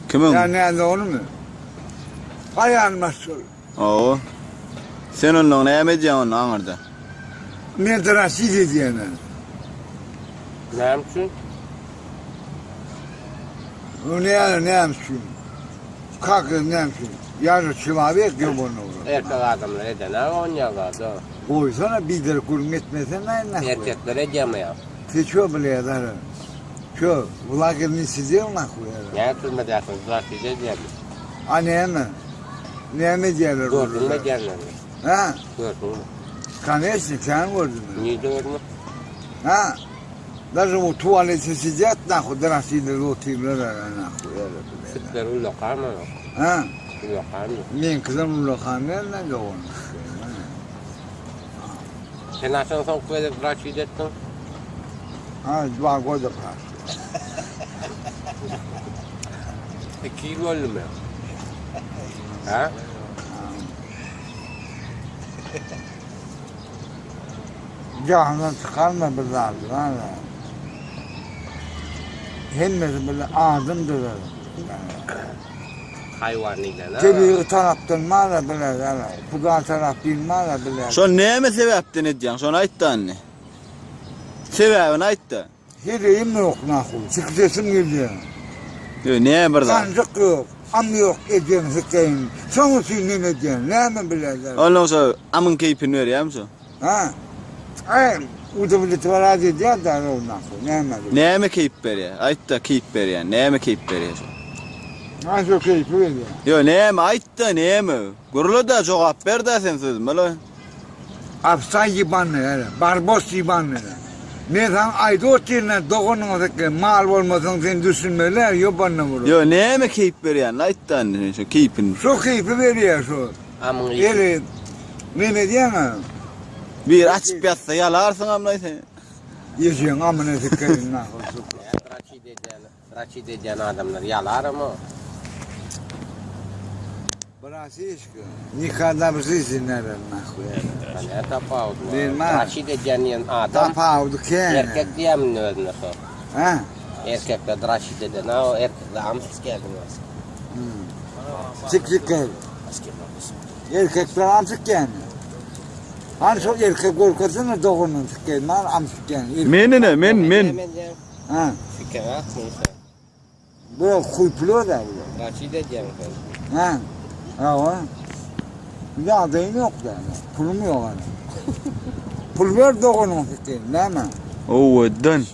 Kimin? Ya nerede onu mu? Bayan mesul. Oo. Sen onun ne yemeyeceksin onun anırda? Ne tıraşı diyeceğine. Ne yapıyorsun? O ne yapsın? Kalkın ne yapsın? Yarın çıma bekliyor bunu. Erkek adamlar edene oynuyorlardı. Koysana bir de kurum etmesen ne koyar? Erkekler edemiyor. Seçiyor bile ya da. Şu, ulakını size ona koyar. Ne tutmayacaksın? Bırak edeceğim. Anne mi? Ne mi diyorlar? Gördün mü gelmedi? Ha? Gördün mü? Kanırsın sen gördün mü? Niye gördün mü? Ha? Даже вот туалете сидят, нахуй, драсили лотилер, нахуй. Sütler ulokar mı yok? Ha? Ulokar mı? Мен kızım ulakanlarla da olmuş. Sen aşağı son kuvvete bırak edettin. Ha, 2 года прошло. 2 yıl oldu mu? Ha? Canından çıkarma bir lazım, ha. Hemmesi böyle ağzım durar. Hayvanıyla ne? Cebi taraftan mağara bile, yani. Kuda taraf değil mağara bile. Şu neye mi sebepten edeceksin? Şunu ayt da anne. Sebebini ayt da. Hiçbir yok nahul, çıkışasım geliyor. Yok neye burada? Kancık yok, am yok edeceğim hikayem. Son usul ne edeceğim, ne mi bileceğim? Ondan sonra amın keyfini veriyor musun? Ha? Ay, utabili var diye de o nahul, ne mi? Neye mi keyif veriyor? Ayt da keyif veriyor. Neye mi keyif veriyor? Ha, çok keyifli veriyor. Yok neye mi? Ayt da neye mi? Gurulu da cevap ver da sen sözüm. Böyle. Afsay yibanlı, yani, barbos yibanlı. Ne zaman ayda oteline dokunmadık, mal olmasın sen düşünmeler, yobanla vurur. Yok neye mi keyif veriyor? Ayt da anne şu keyfini. Çok keyifli veriyor şu. Amın iyi. Eli, ne diyemem? Bir açıp yatsa yalarsın amına sen. Yiyeceğin amına sikayım nahul. Bırak edeceğin adamlar yalar mı? Brasisko, nikada brasisinler nahul. Ne tapa oldu? Bilmem. Bırak edeceğin adam. Tapavdu kene. Erkek diye mi önüne sor? Ha? Erkekler tıraş edeceğin. O erkekler amsız gelmiyor. Çık gel. Erkekler amsık yani. Hani çok erkek korkusunu doğunun sıkayım, lan amsık yani. Menine men. Ha? Fikir aklıysa. Böyle kuypuluyor da bu. Tıraş edeceğin. Ha? Ha o. Bir de adayım yok da. Pulum yok hani. Pul ver doğunun sıkayım, değil mi? Oo dön.